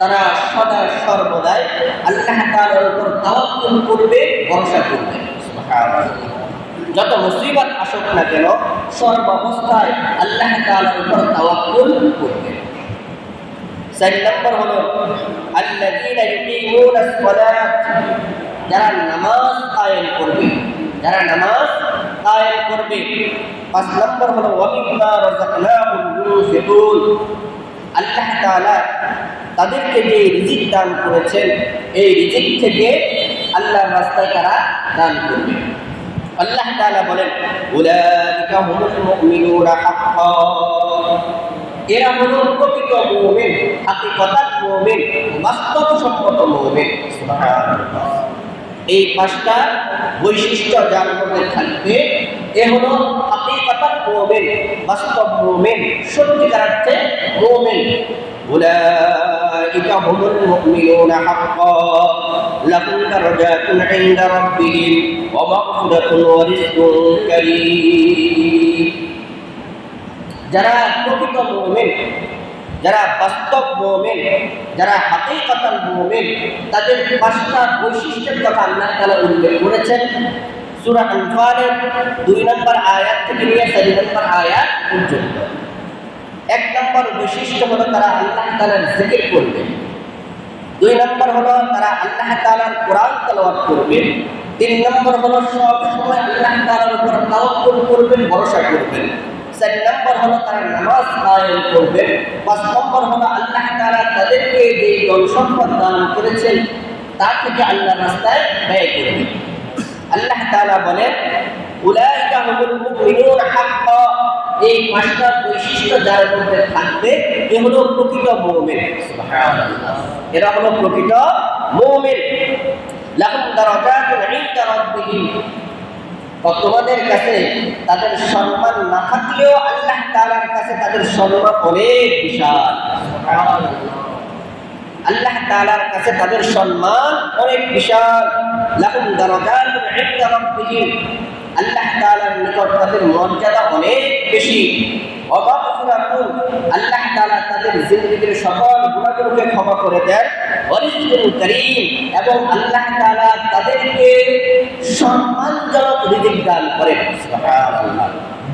তারা সদা সর্বদাই আল্লাহ তাআলার উপর তাওয়াক্কুল করবে, ভরসা করবে। যত মুসিবত আসুক না কেন সর্বাবস্থায় আল্লাহ তাআলার উপর তাওয়াক্কুল করবে। 4 নম্বর হলো আল্লাযীনা ইউকিমুনাস সালাত, যারা নামাজ কায়েম করবে, যারা নামাজ কায়েম করবে। 5 নম্বর হলো ওয়া মিম্মা রাযাকনাহুম ইউনফিকুন, আল্লাহ তাআলা তাদেরকে যে রিজিক দান করেছেন এই রিজিক থেকে আল্লাহর রাস্তায় তারা দান করবে। আল্লাহ তাআলা বলেন উলাইকা হুমুল মুমিনুনা হাক্কান, এরা হলো প্রকৃত মুমিন, হাকিকতাত মুমিন, বাস্তবসম্মত মুমিন। সুবহানাল্লাহ। এই 5টা বৈশিষ্ট্য যার মধ্যে থাকবে এ হলো হাকিকতাত মুমিন, বাস্তব মুমিন, সত্যিকার অর্থে মুমিন। উলাইকা হুমুল মুমিনুনা হাক্কান লাহুম দারাজাতুন ইনদা রাব্বিহিম ওয়া মাগফিরাতুন ওয়া রিজকুন কারীম। যারা প্রকৃত মুমিন, যারা বাস্তব মুমিন, যারা হাকিকতাল মুমিন, তাদের 5টা বৈশিষ্ট্যের কথা আল্লাহ তাআলা উল্লেখ করেছেন সূরা আনফালের 2 নম্বর আয়াত থেকে নিয়ে 4 নম্বর আয়াত পর্যন্ত। 1 নম্বর বৈশিষ্ট্য হলো তারা আল্লাহ তাআলার জিকির করবে। 2 নম্বর হলো তারা আল্লাহ তাআলার কোরআন তেলাওয়াত করবে। 3 নম্বর হলো সব সময় আল্লাহ তাআলার উপর তাওয়াক্কুল করবেন, ভরসা করবেন। 4 নম্বর হলো তারা নামাজ কায়েম করবেন। 5 নম্বর হলো আল্লাহ তাআলা তাদেরকে যে সম্পদ দান করেছেন তা থেকে আল্লাহর রাস্তায় ব্যয় করবেন। আল্লাহ তাআলা বলেন উলাইকা হুমুল মুমিনুনা হাক্কান, এই 5টা বৈশিষ্ট্য যার মধ্যে থাকবে এ হলো প্রকৃত মুমিন। সুবহানাল্লাহ। এরা হলো প্রকৃত মুমিন। লাহুম দারাজাতুন ইনদা রাব্বিহিম, তোমাদের কাছে তাদের সম্মান না থাকলেও আল্লাহ তাআলার কাছে তাদের সম্মান অনেক বিশাল। আল্লাহ তাআলার কাছে তাদের সম্মান অনেক বিশাল। লাহুম দারাজাতুন ইনদা রাব্বিহিম, আল্লাহ তাআলার নিকট তাদের মর্যাদা অনেক বেশি। ওয়া মাগফিরাতুন, আল্লাহ তাআলা তাদের জিন্দেগীর সকল গুনাহগুলোকে ক্ষমা করে দেন। ওয়া রিজকুন কারীম, এবং আল্লাহ তাআলা তাদেরকে সম্মানজনক রিজিক দান করেন। সুবহানাল্লাহ।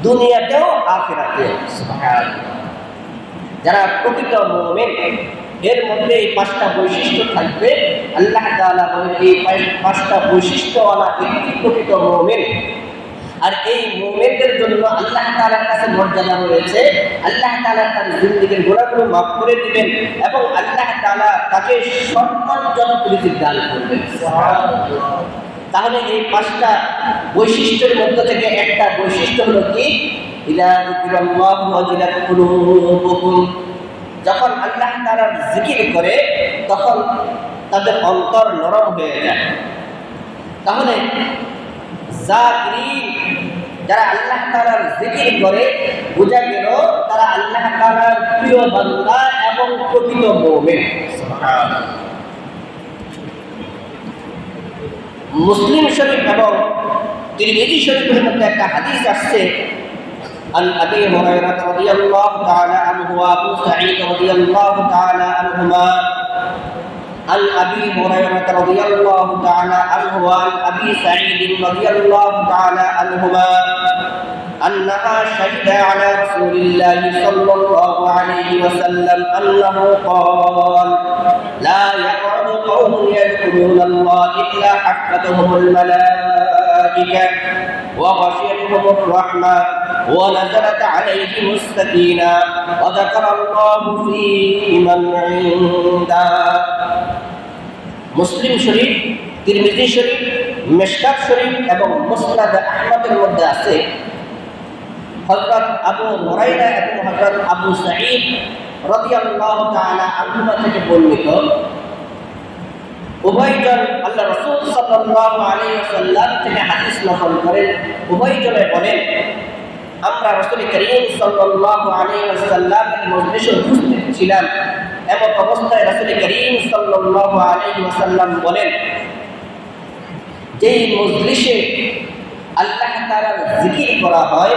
দুনিয়াতেও আখিরাতেও। সুবহানাল্লাহ। যারা প্রকৃত মুমিন এর মধ্যে এই 5টা বৈশিষ্ট্য থাকবে। আল্লাহ তাআলা বলেন এই 5টা বৈশিষ্ট্যওয়ালা ব্যক্তি প্রকৃত মুমিন। আর এই মুমিনদের জন্য আল্লাহ তাআলার কাছে মর্যাদা রয়েছে। আল্লাহ তাআলা তার জিন্দেগীর গুনাহগুলো মাফ করে দিবেন এবং আল্লাহ তাআলা তাকে সম্মানজনক রিজিক দান করবেন। সুবহানাল্লাহ। তাহলে এই 5টা বৈশিষ্ট্যের মধ্যে থেকে একটা বৈশিষ্ট্য হলো কি ইযা যিকিরাল্লাহু ওয়াজিলাত কুলুবুকুম, যখন আল্লাহ তাআলার জিকির করে তখন তাদের অন্তর নরম হয়ে যায়। তাহলে যাকিরিন, যারা আল্লাহ তাআলার জিকির করে বোঝা গেল তারা আল্লাহ তাআলার প্রিয় বান্দা এবং প্রকৃত মুমিন। সুবহানাল্লাহ। মুসলিম শরীফ এবং তিরমিজি শরীফের মধ্যে একটা হাদিস আসছে عن أبي هريرة رضي الله تعالى عنه وأبو سعيد رضي الله تعالى عنهما عن أبي هريرة رضي الله تعالى عنه وعن أبي سعيد رضي الله تعالى عنهما أنها شهد على رسول الله صلى الله عليه وسلم أنه قال لا يقعد قوم يذكرون الله إلا حفتهم الملائكة وغشيتهم الرحمة ونزلت عليهم السكينة وذكر الله في من عنده। মুসলিম শরীফ, তিরমিজি শরীফ, মিশকাত শরীফ এবং মুসনাদ আহমদের মধ্যে আছে হযরত আবু হুরায়রা এবং হযরত আবু সাঈদ রাদিয়াল্লাহু তাআলা আনহুমা থেকে বর্ণিত। উভয়জন আল্লাহ রাসূল সাল্লাল্লাহু আলাইহি ওয়াসাল্লাম থেকে হাদিস নকল করেন। উভয়জনে বলেন আমরা রাসূল করিম সাল্লাল্লাহু আলাইহি ওয়াসাল্লামের মজলিসে উপস্থিত ছিলাম। এমন অবস্থায় রাসূল করিম সাল্লাল্লাহু আলাইহি ওয়াসাল্লাম বলেন যেই মজলিসে আল্লাহ তাআলার জিকির করা হয়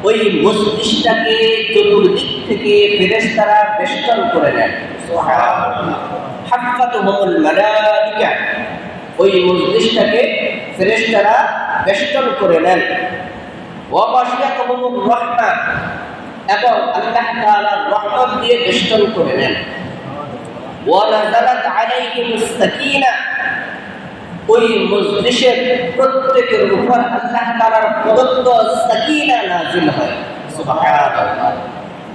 ওই মজলিসটাকে চতুর্দিক থেকে ফেরেশতারা বেষ্টন করে নেয়। সুবহানাল্লাহ। হাফাতুহুমুল মালায়েকা, ওই মজলিসটাকে ফেরেশতারা বেষ্টন করে নেন। ওয়া গাশিয়াতুহুমুর রাহমা, এবং আল্লাহ তাআলার রহমত দিয়ে বেষ্টন করে নেন। ওয়া নাযালাত আলাইহিমুস সাকিনা, ওই মজলিসের প্রত্যেকের উপর আল্লাহ তাআলার প্রদত্ত সাকিনা নাযিল হয়। সুবহানাল্লাহ।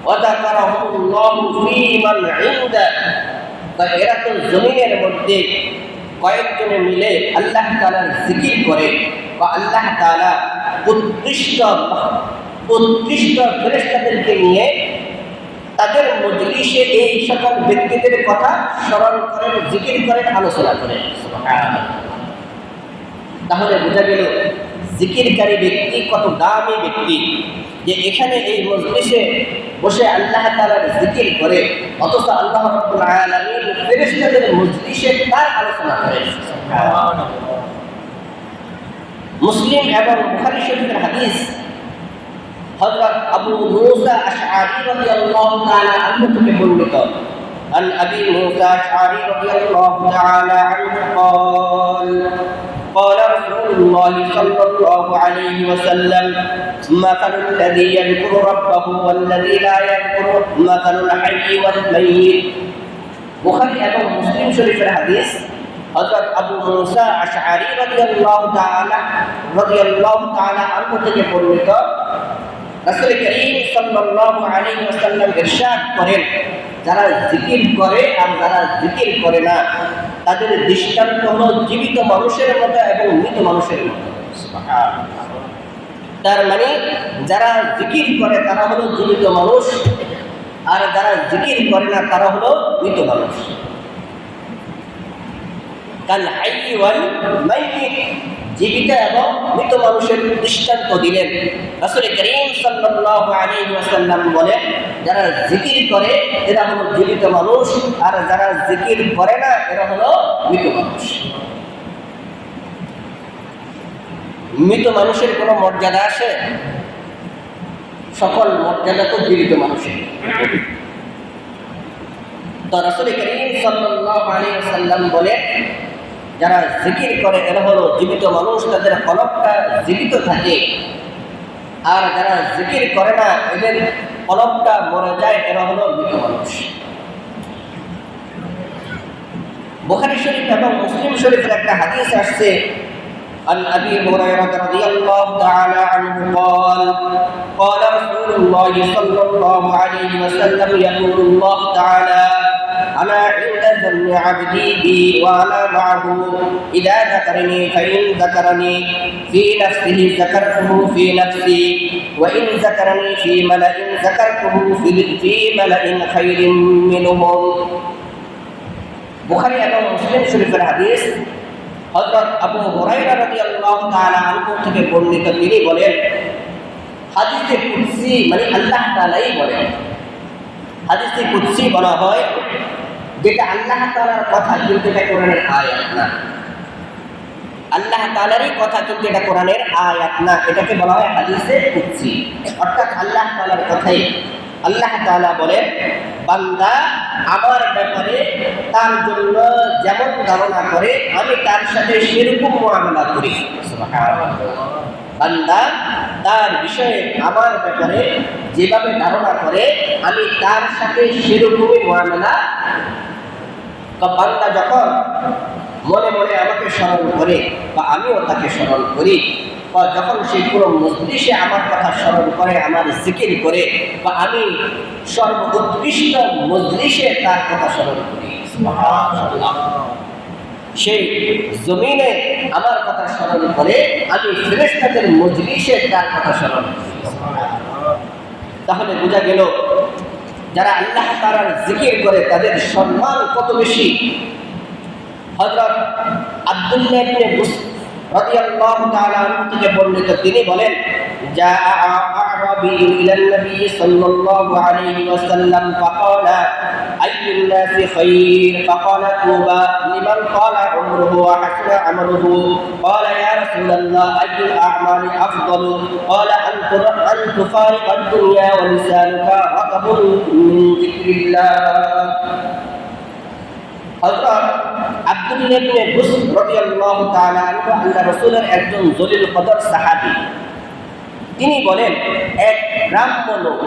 ওয়া যাকারাহুল্লাহু ফী মান ইনদা, এরা তো জমিনের মধ্যে কয়েকজনে মিলে আল্লাহ তাআলার জিকির করে, বা আল্লাহ তাআলা উৎকৃষ্ট ফেরেশতাদেরকে নিয়ে তাদের মজলিসে এই সকল ব্যক্তিদের কথা স্মরণ করেন, জিকির করেন, আলোচনা করেন। সুবহানাল্লাহ। তাহলে বোঝা গেল জিকিরকারী ব্যক্তি কত দামি ব্যক্তি, যে এখানে এই মজলিসে বসে আল্লাহ তাআলার জিকির করে, অথচ আল্লাহ রাব্বুল আলামিন ফেরেশতাদের মজলিসে তার আলোচনা করেন। সুবহানাল্লাহ। মুসলিম এবং বুখারী শরীফের হাদিস, হযরত আবু মুসা আশআরী রাদিয়াল্লাহু তাআলা আনহু থেকে বর্ণিত, عن أبي موسى الأشعري رضي الله تعالى عنه قال قال رسول الله صلى الله عليه وسلم مثل الذي يذكر ربه والذي لا يذكر مثل الحي والميت। বুখারী এবং মুসলিম শরীফের হাদিস, হযরত আবু মুসা আশআরী রাদিয়াল্লাহু তাআলা আনহু থেকে বর্ণিত, রাসূল করিম সাল্লাল্লাহু আলাইহি ওয়াসাল্লাম ইরশাদ করেন, যারা জিকির করে আর যারা জিকির করে না তাদের দৃষ্টান্ত হলো জীবিত মানুষের মতো এবং মৃত মানুষের মতো। সুবহানাল্লাহ। তার মানে যারা জিকির করে তারা হলো জীবিত মানুষ, আর যারা জিকির করে না তারা হলো মৃত মানুষ। কাল হাইয়্যি ওয়াল মাইয়িত, জীবিত এবং মৃত মানুষের দৃষ্টান্ত দিলেন। রাসূল করিম সাল্লাল্লাহু আলাইহি ওয়াসাল্লাম বলেন, যারা জিকির করে এরা হলো জীবিত মানুষ, আর যারা জিকির করে না এরা হলো মৃত মানুষ। মৃত মানুষের কোনো মর্যাদা আছে? সকল মর্যাদা তো জীবিত মানুষের। তো রাসূল করিম সাল্লাল্লাহু আলাইহি ওয়াসাল্লাম বলেন, যারা জিকির করে এরা হলো জীবিত মানুষ, তাদের কলবটা জীবিত থাকে, আর যারা জিকির করে না এদের কলবটা মরে যায়, এরা হলো মৃত মানুষ। বুখারী শরীফ এবং মুসলিম শরীফের একটা হাদিস আসছে, عن أبي هريرة رضي الله تعالى عنه قال قال رسول الله صلى الله عليه وسلم يقول الله تعالى أنا عند ظن عبدي بي وأنا معه إذا ذكرني فإن ذكرني في نفسه ذكرته في نفسي وإن ذكرني في ملأ ذكرته في ملأ خير منهم। বুখারী এবং মুসলিম শরীফের হাদিস, হযরত আবু হুরায়রা রাদিয়াল্লাহু তাআলা আনহু থেকে বর্ণিত, তিনি বলেন, হাদিসে কুদসি মানে আল্লাহ তাআলাই বলেন। হাদিসে কুদসি বলা হয় যেটা আল্লাহ তাআলার কথা, কিন্তু এটা কোরআনের আয়াত না। আল্লাহ তাআলারই কথা, কিন্তু এটা কোরআনের আয়াত না। এটাকে বলা হয় হাদিসে কুদসি, অর্থাৎ আল্লাহ তাআলার কথাই। আল্লাহ তাআলা বলেন, বান্দা আমার ব্যাপারে তার জন্য যেমন ধারণা করে আমি তার সাথে সেরকম মুআমালা করি। সুবহানাল্লাহ। বান্দা তার বিষয়ে আমার ব্যাপারে যেভাবে ধারণা করে আমি তার সাথে সেরকমই মুআমালা। বান্দা যখন মনে মনে আমাকে স্মরণ করে বা আমিও তাকে স্মরণ করি, বা যখন সেই পুরো মজলিসে আমার কথা স্মরণ করে, আমার জিকির করে, বা আমি সর্বোৎকৃষ্ট মজলিসে তার কথা স্মরণ করি, সুবহানাল্লাহ, সেই জমিনে আমার কথা স্মরণ করে, আমি ফেরেশতাদের মজলিসে তার কথা স্মরণ করি। তাহলে বোঝা গেল যারা আল্লাহ তাআলার জিকির করে তাদের সম্মান কত বেশি। হযরত আব্দুল্লাহ ইবনে বুসর রাদিয়াল্লাহু তাআলা আনহু থেকে বর্ণিত, তিনি বলেন, জাআ আ'রাবিয়্যুন ইলান নবী সাল্লাল্লাহু আলাইহি ওয়াসাল্লাম ফাকালা আইয়ুন নাসি খায়র ফাকালা তুবা লিমান ক্বালা উমরুহু ওয়া হাসনা আমরুহু ক্বালা ইয়া রাসূলুল্লাহ আইয়ুল আ'মালি আফদালু ক্বালা আন তুফারিকা আদ-দুনিয়া ওয়া লিসানুকা রাতাবুন মিন যিকরিল্লাহ। হযরত আব্দুল্লাহ ইবনে বুসর রাদিয়াল্লাহু তাআলা আনহু আল্লাহ রাসূলের একজন জলিল কদর সাহাবী। তিনি বলেন, এক ব্রাহ্ম লোক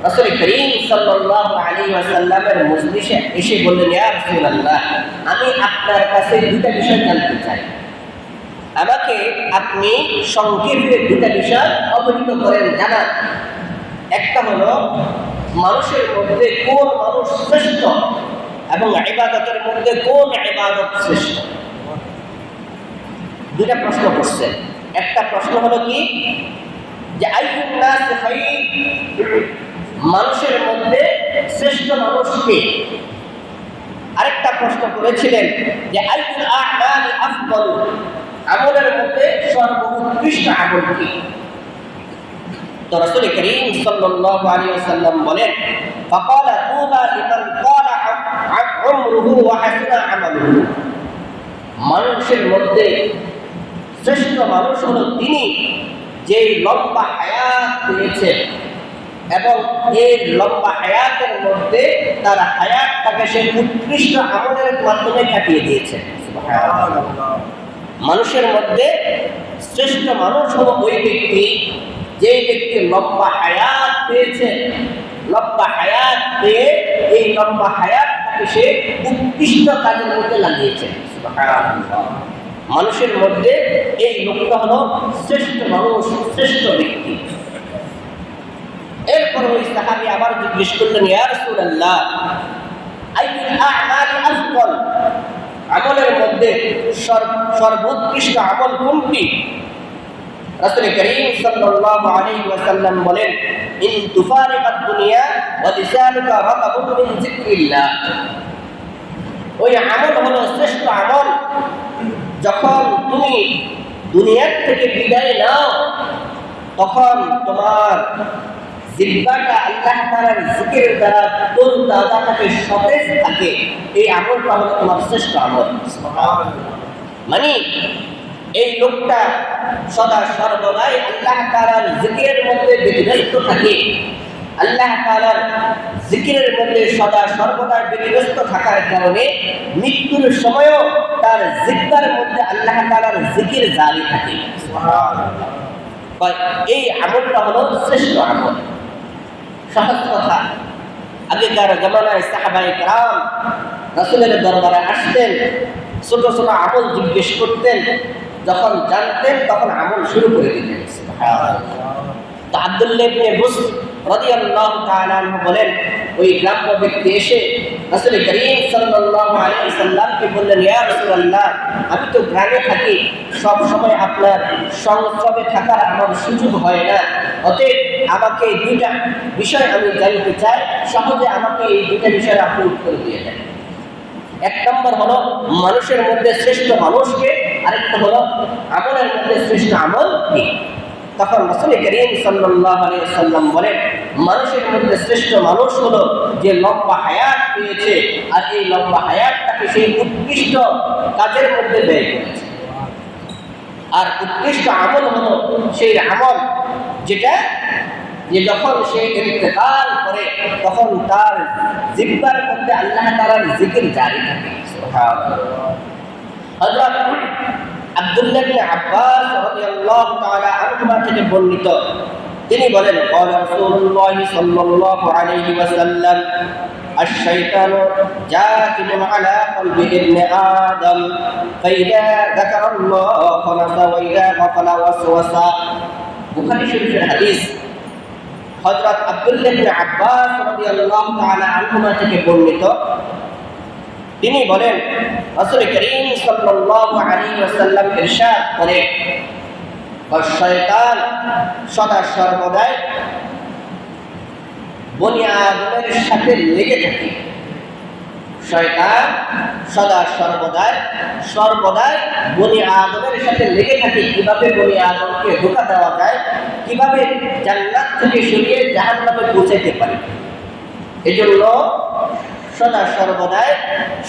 রাসূল করিম সাল্লাল্লাহু আলাইহি ওয়াসাল্লামের মজলিসে এসে বললেন, ইয়া রাসূলুল্লাহ, আমি আপনার কাছে দুটো বিষয় জানতে চাই। আমাকে আপনি সংক্ষেপে দুটো বিষয় অবহিত করেন, জানান। একটা হলো মানুষের মধ্যে কোন মানুষ শ্রেষ্ঠ এবং ইবাদতের মধ্যে কোন ইবাদত শ্রেষ্ঠ। দুটা প্রশ্ন করছেন। একটা প্রশ্ন হলো কি যে আইয়ুন নাস খায়র, মানুষের মধ্যে শ্রেষ্ঠ মানুষ কে। আরেকটা প্রশ্ন করেছিলেন যে আইয়ুল আ'মালি আফদাল, আমলের মধ্যে সর্বোৎকৃষ্ট আমল কি। তো রাসূল করিম সাল্লাল্লাহু আলাইহি ওয়াসাল্লাম বলেন, ফাকালা তুবা লিমান ক্বালা উমরুহু ওয়া হাসুনা আমালুহু, মানুষের মধ্যে শ্রেষ্ঠ মানুষ হলো তিনি যে লম্বা হায়াত পেয়েছেন এবং এই লম্বা হায়াতের মধ্যে তার হায়াতটাকে সে উৎকৃষ্ট আমলের মাধ্যমে কাটিয়ে দিয়েছে। সুবহানাল্লাহ। মানুষের মধ্যে শ্রেষ্ঠ মানুষ হলো ওই ব্যক্তি যে ব্যক্তি লম্বা হায়াত পেয়েছে, লম্বা হায়াত পেয়ে এই লম্বা হায়াতটাকে সে উৎকৃষ্ট কাজের মধ্যে লাগিয়েছে। সুবহানাল্লাহ। মানুষের মধ্যে এই লোকটা হলো শ্রেষ্ঠ মানুষ, শ্রেষ্ঠ ব্যক্তি। এরপর ওই সাহাবী আবার জিজ্ঞেস করলেন, ইয়া রাসূলুল্লাহ, আইয়ুল আ'মালি আফদাল, আমলের মধ্যে সর্বোৎকৃষ্ট আমল কোনটি। রাসূল করিম সাল্লাল্লাহু আলাইহি ওয়াসাল্লাম বলেন, ইন তুফারিকাদ দুনিয়া ওয়া লিসানুকা রাতাবুন মিন যিকরিল্লাহ, ওই আমল হলো শ্রেষ্ঠ আমল যখন তুমি দুনিয়ার থেকে বিদায় নাও, তখন তোমার জিহ্বাটা আল্লাহ তাআলার জিকিরের দ্বারা তরতাজা থাকে, সতেজ থাকে। এই আমলটা হলো তোমার শ্রেষ্ঠ আমল। সুবহানাল্লাহ। মানে এই লোকটা সদা সর্বদাই আল্লাহ তাআলার জিকিরের মধ্যে ব্যতিব্যস্ত থাকে, আল্লাহ তাআলার জিকিরের মধ্যে সদা সর্বদা ব্যতিব্যস্ত থাকার কারণে মৃত্যুর সময়ও তার জিহ্বার মধ্যে আল্লাহ তাআলার জিকির জারি থাকে। সুবহানাল্লাহ। এই আমলটা হলো শ্রেষ্ঠ আমল। সহজ কথা, আগেকার জামানায় সাহাবায়ে কেরাম রাসূলের দরবারে আসতেন, ছোট ছোট আমল জিজ্ঞেস করতেন, যখন জানতেন তখন আমল শুরু করে দিতেন। তো আব্দুল্লাহ ইবনে বুসর রাদিয়াল্লাহু তাআলা আনহু বলেন, ওই গ্রাম্য ব্যক্তি এসে রাসূল করিম সাল্লাল্লাহু আলাইহি সাল্লামকে বললেন, ইয়া রাসূলুল্লাহ, আমি তো গ্রামে থাকি, সব সময় আপনার সংসবে থাকার আমার সুযোগ হয় না, অতএব আমাকে এই দুইটা বিষয় আমি জানতে চাই, সহজে আমাকে এই দুইটা বিষয়ের আপনি উত্তর দিয়ে দেন। এক নম্বর হলো মানুষের মধ্যে শ্রেষ্ঠ মানুষকে, আরেকটা হলো আমলের মধ্যে শ্রেষ্ঠ আমল কি। তখন রাসূল করিম সাল্লাল্লাহু আলাইহি ওয়াসাল্লাম বলেন, মানুষের মধ্যে শ্রেষ্ঠ মানুষ হলো যে লম্বা হায়াত পেয়েছে আর এই লম্বা হায়াতটাকে সেই উৎকৃষ্ট কাজের মধ্যে ব্যয় করেছে। আর উৎকৃষ্ট আমল হলো সেই আমল যেটা যে যখন সে ইন্তেকাল করে তখন তার জিহ্বার মধ্যে আল্লাহ তাআলার জিকির জারি থাকে। সুবহানাল্লাহ। হযরত আব্দুল্লাহ ইবনে আব্বাস রাদিয়াল্লাহু তাআলা আনহুমা থেকে বর্ণিত, তিনি বলেন, ক্বালা রাসূলুল্লাহ সাল্লাল্লাহু আলাইহি ওয়াসাল্লাম, আশ-শাইতানু জাকিবুন আলা কলবি ইবনে আদম, ফাইদা যাকারাল্লাহু নাসা ওয়া ইযা গাফালা ওয়াসওয়াসা। বুখারী শরীফের হাদিস। হযরত আব্দুল্লাহ ইবনে আব্বাস রাদিয়াল্লাহু তাআলা আনহুমা থেকে বর্ণিত, তিনি বলেন, রাসূল করিম সাল্লাল্লাহু আলাইহি ওয়াসাল্লাম ইরশাদ করেন, শয়তান সদা সর্বদাই বনি আদমের সাথে লেগে থাকে। শয়তান সদা সর্বদাই বনি আদমের সাথে লেগে থাকে, কিভাবে বনি আদমকে ধোঁকা দেওয়া যায়, কিভাবে জান্নাত থেকে সরিয়ে জাহান্নামে পৌঁছাতে পারে। এজন্য সদা সর্বদাই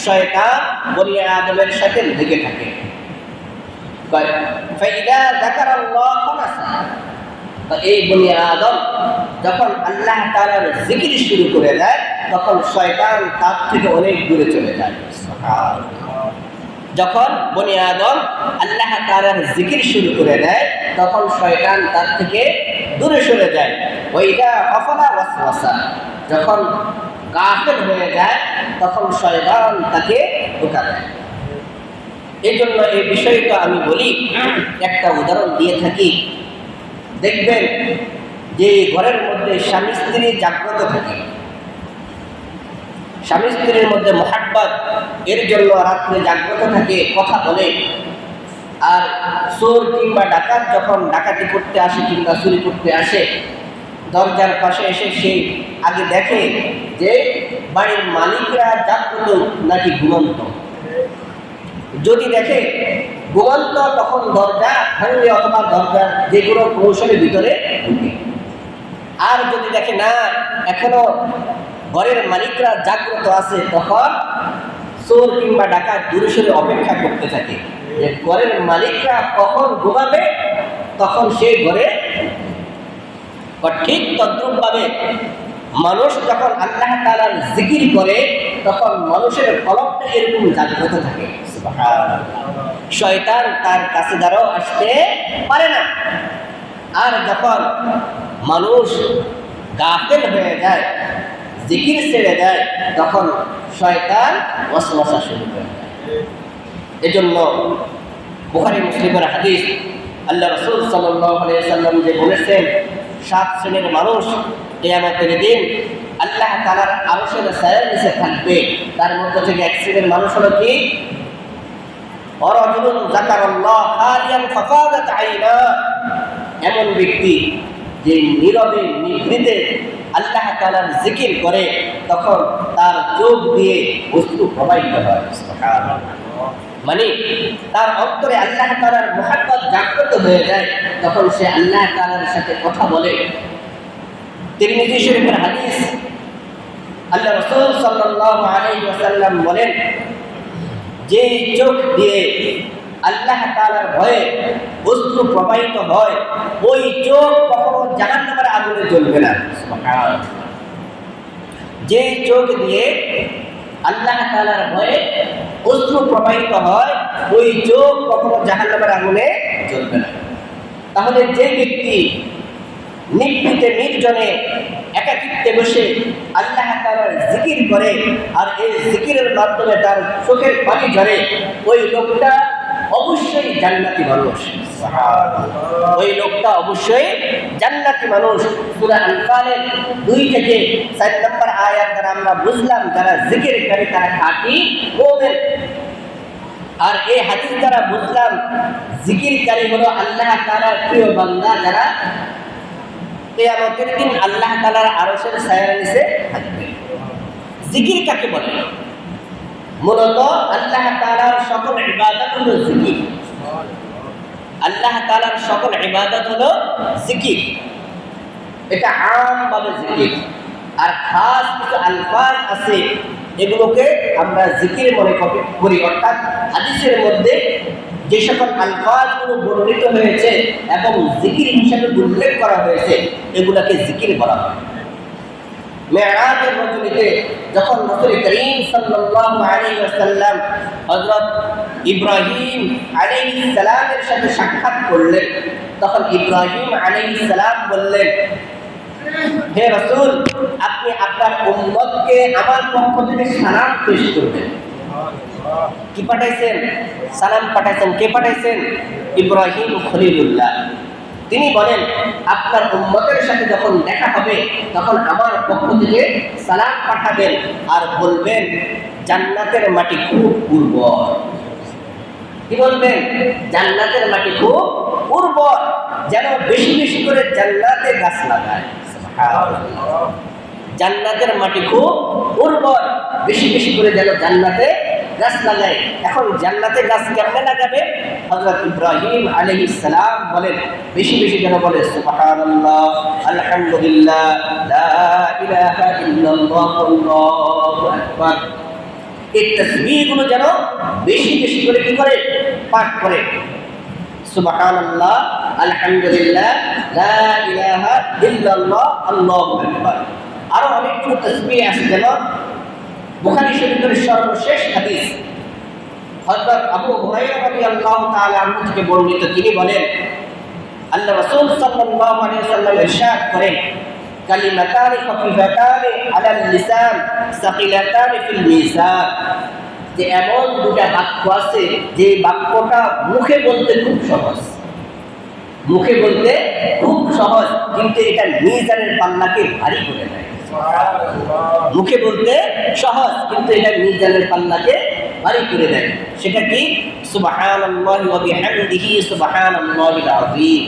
শয়তান বনি আদমের সাথে লেগে থাকে। ফাইদা যাকারাল্লাহু নাসা, এই বনি আদম যখন আল্লাহ তাআলার জিকির শুরু করে দেয় তখন শয়তান তার থেকে অনেক দূরে চলে যায়। যখন বনি আদম আল্লাহ তাআলার জিকির শুরু করে দেয় তখন শয়তান তার থেকে দূরে সরে যায়। ওইটা অফলা ওয়াসওয়াসা, যখন গাফিল হয়ে যায় তখন শয়তান তাকে ধোঁকা দেয়। এই জন্য এই বিষয়টা আমি বলি, একটা উদাহরণ দিয়ে থাকি। দেখবেন যে ঘরের মধ্যে স্বামী স্ত্রী জাগ্রত থাকে, স্বামী স্ত্রীর মধ্যে মোহাব্বত, এর জন্য রাত্রে জাগ্রত থাকে, কথা বলে। আর চোর কিংবা ডাকাত যখন ডাকাতি করতে আসে কিংবা চুরি করতে আসে, দরজার পাশে এসে সে আগে দেখে যে বাড়ির মালিকরা জাগ্রত নাকি ঘুমন্ত। যদি দেখে ঘুমন্ত তখন দরজা ভাঙবে অথবা দরজার যে কোনো কৌশলের ভিতরে ঢুকে। আর যদি দেখে না এখনো ঘরের মালিকরা জাগ্রত আছে, তখন চোর কিংবা ডাকাত দূরে সরে অপেক্ষা করতে থাকে যে ঘরের মালিকরা কখন ঘুমাবে তখন সেই ঘরে। ঠিক তদ্রূপভাবে মানুষ যখন আল্লাহ তাআলার জিকির করে তখন মানুষের কলবটা এরকম জাগ্রত থাকে। শয়তান তার কাছে দ্বারাও আসতে পারে না। আর যখন মানুষ গাফিল হয়ে যায়, জিকির ছেড়ে দেয়, তখন শয়তান ওয়াসওয়াসা শুরু করে দেয়। এজন্য বুখারী মুসলিমের হাদিস, আল্লাহ রাসূল সাল্লাল্লাহু আলাইহি ওয়াসাল্লাম যে বলেছেন 7 শ্রেণীর মানুষ কিয়ামতের দিন আল্লাহ তাআলার আরশের ছায়ার নিচে থাকবে। তার মধ্যে থেকে এক শ্রেণীর মানুষ হলো কি, ওয়ারাজুলুন যাকারাল্লাহ খালিয়ান ফাফাদাত আইনা, এমন ব্যক্তি যে নীরবে নিভৃতে আল্লাহ তাআলার জিকির করে তখন তার চোখ দিয়ে অশ্রু প্রবাহিত হয়। সুবহানাল্লাহ। মানে তার অন্তরে আল্লাহ তাআলার মুহাব্বত জাগ্রত হয়ে যায়, তখন সে আল্লাহ তাআলার সাথে কথা বলে। তিরমিজি শরীফের হাদিস, আল্লাহ রাসূল সাল্লাল্লাহু আলাইহি ওয়াসাল্লাম বলেন, যে চোখ দিয়ে আল্লাহ তাআলার ভয়ে অশ্রু প্রবাহিত হয় ওই চোখ কখনো জাহান্নামের আগুনে জ্বলবে না। সুবহানাল্লাহ। যে চোখ দিয়ে আল্লাহ তাআলার ভয়ে অশ্রু প্রবাহিত হয় ওই চোখ কখনো জাহান্নামের আগুনে জ্বলবে না। তাহলে যে ব্যক্তি নিভৃতে নির্জনে একাকিত্বে বসে আল্লাহ তাআলার জিকির করে আর এই জিকিরের মাধ্যমে তার চোখের পানি ঝরে, ওই লোকটা অবশ্যই জান্নাতি মানুষ। ওই লোকটা অবশ্যই জান্নাতি মানুষ। সূরা আনফালের 2 থেকে 4 নম্বর আয়াত দ্বারা আমরা বুঝলাম যারা জিকির করে তারা খাঁটি মুমিন। আর এই হাদিস দ্বারা বুঝলাম জিকিরকারী হলো আল্লাহ তাআলার প্রিয় বান্দা, যারা কিয়ামতের দিন আল্লাহ তাআলার আরশের ছায়ার নিচে থাকবে। জিকির কাকে বলে? মূলত আল্লাহ তাআলার সকল ইবাদত হলো জিকির। আল্লাহ তাআলার সকল ইবাদত হলো জিকির। এটা আমভাবে জিকির। আর খাস কিছু আলফাজ আছে, এগুলোকে আমরা জিকির মনে করি। অর্থাৎ হাদিসের মধ্যে যে সকল আলফাজগুলো বর্ণিত হয়েছে এবং জিকির হিসেবে উল্লেখ করা হয়েছে এগুলাকে জিকির বলা হয়। মেরাজের রজনীতে যখন রাসূল করিম সাল্লাল্লাহু আলাইহি ওয়াসাল্লাম হযরত ইব্রাহিম আলাইহিস সালামের সাথে সাক্ষাৎ করলেন, তখন ইব্রাহিম আলাইহিস সালাম বললেন, হে রাসূল, আপনি আপনার উম্মতকে আমার পক্ষ থেকে সালাম পেশ করবেন। কি পাঠাইছেন? সালাম পাঠাইছেন। কে পাঠাইছেন? ইব্রাহিম খলিলুল্লাহ। তিনি বলেন, আপনার উম্মতের সাথে যখন দেখা হবে তখন আমার পক্ষ থেকে সালাম পাঠাবেন আর বলবেন জান্নাতের মাটি খুব উর্বর। কি বলবেন? জান্নাতের মাটি খুব উর্বর, যেন বেশি বেশি করে জান্নাতে গাছ লাগায়। সুবহানাল্লাহ। জান্নাতের মাটি খুব উর্বর, বেশি বেশি করে যেন জান্নাতে গাছ লাগায়। এখন জান্নাতে গাছ কেমনে লাগাবে? হযরত ইব্রাহিম আলাইহিস সালাম বলেন বেশি বেশি যেন বলে সুবহানাল্লাহ, আলহামদুলিল্লাহ, লা ইলাহা ইল্লাল্লাহ, আল্লাহু আকবার। এই তাসবিহগুলো যেন বেশি বেশি করে কি করে? পাঠ করে। সুবহানাল্লাহ, আলহামদুলিল্লাহ, লা ইলাহা ইল্লাল্লাহ, আল্লাহু আকবার। আরো অনেকগুলো তাসবিহ আছে, যেমন বুখারী শরীফের সর্বশেষ হাদিস হযরত আবু হুরায়রা রাদিয়াল্লাহু তাআলা আনহু থেকে বর্ণিত, তিনি বলেন আল্লাহ রাসূল সাল্লাল্লাহু আলাইহি ওয়াসাল্লাম ইরশাদ করেন, কালিমাতানি খাফিফাতানি আলাল লিসান সাকিলাতানি ফিল মিজান, যে এমন দুটা বাক্য আছে যে বাক্যটা মুখে বলতে খুব সহজ, মুখে বলতে খুব সহজ, কিন্তু এটা মিজানের পাল্লাকে ভারী করে দেয়। মুখে বলতে সহজ, কিন্তু এটা মিজানের পাল্লাকে ভারী করে দেয়। সেটা কি? সুবহানাল্লাহি ওয়া বিহামদিহি সুবহানাল্লাহিল আযীম,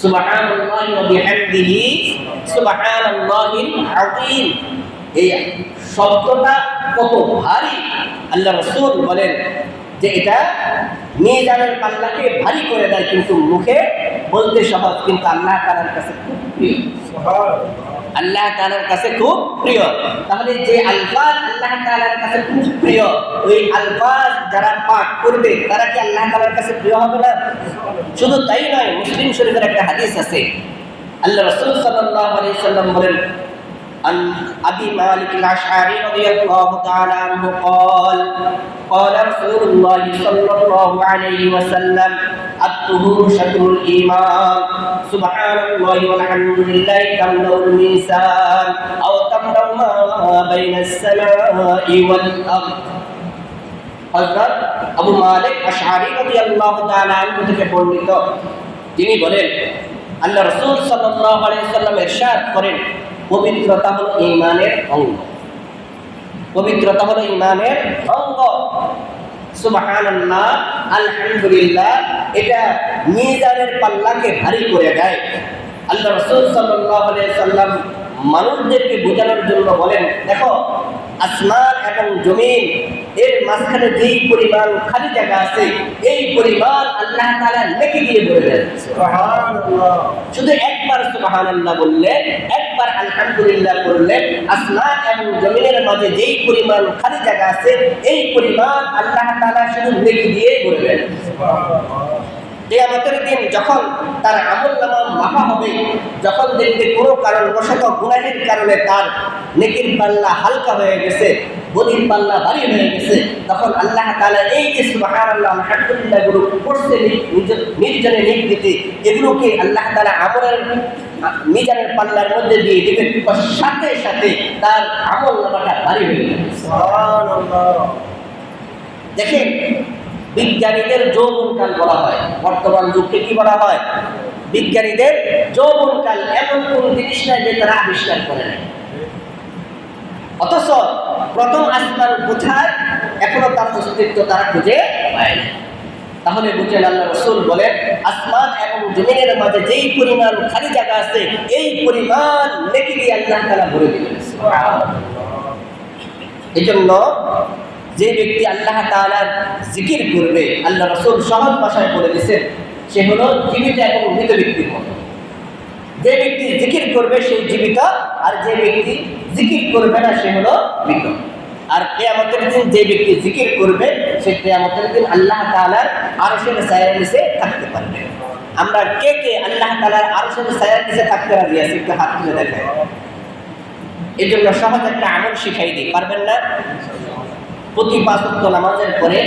সুবহানাল্লাহি ওয়া বিহামদিহি সুবহানাল্লাহিল আযীম। এই শব্দটা কত ভারী! আল্লাহ রাসূল বলেন যে এটা মিজানের পাল্লাকে ভারী করে দেয়, কিন্তু মুখে বলতে সহজ, কিন্তু আল্লাহ তাআলার কাছে খুব প্রিয়। আল্লাহ তাআলার কাছে খুব প্রিয়। তাহলে যে আলফাজ আল্লাহ তাআলার কাছে খুব প্রিয়, ওই আলফাজ যারা পাঠ করবে তারা কি আল্লাহ তাআলার কাছে প্রিয় হবে না? শুধু তাই নয়, মুসলিম শরীফের একটা হাদিস আছে, আল্লাহ রাসূল সাল্লাল্লাহু আলাইহি ওয়াসাল্লাম বলেন, عن أبي مالك الأشعري رضي الله تعالى عنه قال قال رسول الله صلى الله عليه وسلم الطهور شطر الإيمان سبحان الله والحمد لله تملأ الميزان أو تملأ ما بين السماء والأرض। হযরত আবু মালিক আশআরী রাদিয়াল্লাহু তাআলা আনহু থেকে বর্ণিত, তিনি বলেন আল্লাহ রাসূল সাল্লাল্লাহু আলাইহি ওয়াসাল্লাম ইরশাদ করেন, পবিত্রতা হলো ঈমানের অঙ্গ, পবিত্রতা হলো ঈমানের অঙ্গ। সুবহানাল্লাহ, আলহামদুলিল্লাহ, এটা মিজানের পাল্লাকে ভারী করে দেয়। আল্লাহ রাসূল সাল্লাল্লাহু আলাইহি ওয়াসাল্লাম মানুষদেরকে বোঝানোর জন্য বলেন, দেখো আসমান এবং জমিন এর মাঝখানে যেই পরিমাণ খালি জায়গা আছে, এই পরিমাণ আল্লাহ তাআলা নেকি দিয়ে ভরে দেন। সুবহানাল্লাহ, শুধু একবার সুবহানাল্লাহ বললে, একবার আলহামদুলিল্লাহ বললে, আসমান এবং জমিনের মাঝে যেই পরিমাণ খালি জায়গা আছে, এই পরিমাণ আল্লাহ তাআলা শুধু নেকি দিয়ে ভরে দেন। কিয়ামতের দিন যখন তার আমলনামা মাপা হবে, যখন দেখবে কোনো কারণবশত গুনাহের কারণে তার নেকির পাল্লা হালকা হয়ে গেছে, বদির পাল্লা ভারী হয়ে গেছে, তখন আল্লাহ তাআলা এই যে সুবহানাল্লাহ আলহামদুলিল্লাহ গুলো করছে নির্জনে নিকৃতি, এগুলোকে আল্লাহ তাআলা আমলের মিজানের পাল্লার মধ্যে দিয়ে দিবেন, সাথে সাথে তার আমলনামাটা ভারী হয়ে যাবে। সুবহানাল্লাহ। দেখেন, বিজ্ঞানীদের যৌবনকাল বলা হয়, বর্তমান যুগকে কি বলা হয়? বিজ্ঞানীদের যৌবনকাল। এমন কোন জিনিস নাই যে তারা আবিষ্কার করে নাই, অথচ প্রথম আসমান কোথায় এখনো তার অস্তিত্ব তারা খুঁজে পায় না। তাহলে বুঝেন, আল্লাহ রাসূল বলেন আসমান এবং জমিনের মাঝে যেই পরিমাণ খালি জায়গা আছে, এই পরিমাণ নেকি দিয়ে আল্লাহ তাআলা ভরে দিবেন। সুবহানাল্লাহ। এজন্য যে ব্যক্তি আল্লাহ তাআলার জিকির করবে, আল্লাহ রাসূল সহজ ভাষায় বলে দিয়েছেন, সে হলো জীবিত এবং মৃত ব্যক্তির মতো। যে ব্যক্তি জিকির করবে সেই জীবিত, আর যে ব্যক্তি জিকির করবে না সে হলো মৃত। আর কিয়ামতের দিন যে ব্যক্তি জিকির করবে, সে কিয়ামতের দিন আল্লাহ তাআলার আরশের ছায়ার নিচে থাকতে পারবে। আমরা কে কে আল্লাহ তাআলার আরশের ছায়ার নিচে থাকতে রাজি আছি? একটু হাত তুলে দেখাই। এই জন্য সহজ একটা আমল শিখাই দিই, পারবেন না? প্রতি ৫ ওয়াক্ত নামাজের পরে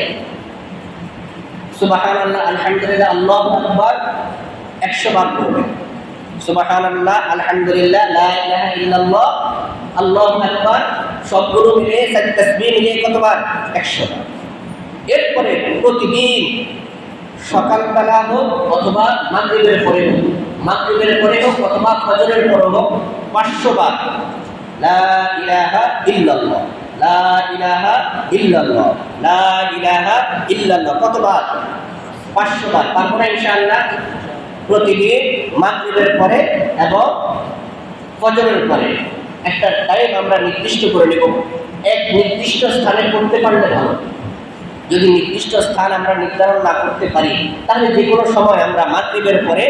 সুবহানাল্লাহ আলহামদুলিল্লাহ আল্লাহু আকবার ১০০ বার পড়বেন। সুবহানাল্লাহ আলহামদুলিল্লাহ লা ইলাহা ইল্লাল্লাহ আল্লাহু আকবার, সবগুলো মিলিয়ে তাসবিহ মিলিয়ে কতবার? ১০০ বার। এরপরে প্রতিদিন সকালবেলা হোক অথবা মাগরিবের পরে হোক, মাগরিবের পরে হোক অথবা ফজরের পরে হোক ৫০০ বার লা ইলাহা ইল্লাল্লাহ, লা ইলাহা ইল্লাল্লাহ, লা ইলাহা ইল্লাল্লাহ কতবার? ৫০০ বার। তারপরে ইনশাআল্লাহ প্রতিদিন মাগরিবের পরে এবং ফজরের পরে একটা টাইম আমরা নির্দিষ্ট করে নেব। এক নির্দিষ্ট স্থানে করতে পারলে ভালো। যদি নির্দিষ্ট স্থান আমরা নির্ধারণ না করতে পারি, তাহলে যে কোনো সময় আমরা মাগরিবের পরে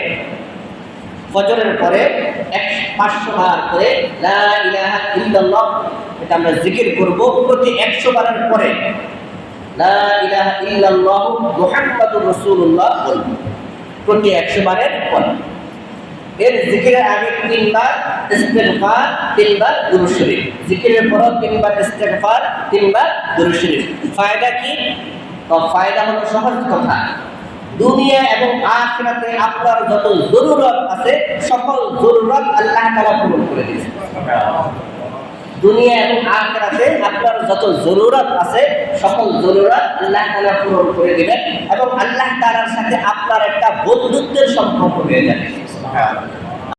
ফজরের পরে ৫০০ বার করে লা ইলাহা ইল্লাল্লাহ এটা আমরা জিকির করব। প্রতি ১০০ বারের পরে লা ইলাহা ইল্লাল্লাহ মুহাম্মাদুর রাসূলুল্লাহ বলব, প্রতি ১০০ বারের পরে। এর জিকিরের আগে ৩ বার ইস্তিগফার, ৩ বার দুরূদ শরীফ। জিকিরের পর ৩ বার ইস্তিগফার, ৩ বার দুরূদ শরীফ। ফায়দা কি? তো ফায়দা হলো সহজ কথা, দুনিয়া এবং আখিরাতে আপনার যত জরুরত আছে সকল জরুরত আল্লাহ তাআলা পূরণ করে দিয়েছেন। দুনিয়া এবং আখিরাতে আপনার যত জরুরত আছে সকল জরুরত আল্লাহ তাআলা পূরণ করে দিবেন এবং আল্লাহ তাআলার সাথে আপনার একটা বন্ধুত্বের সম্পর্ক হয়ে যাবে।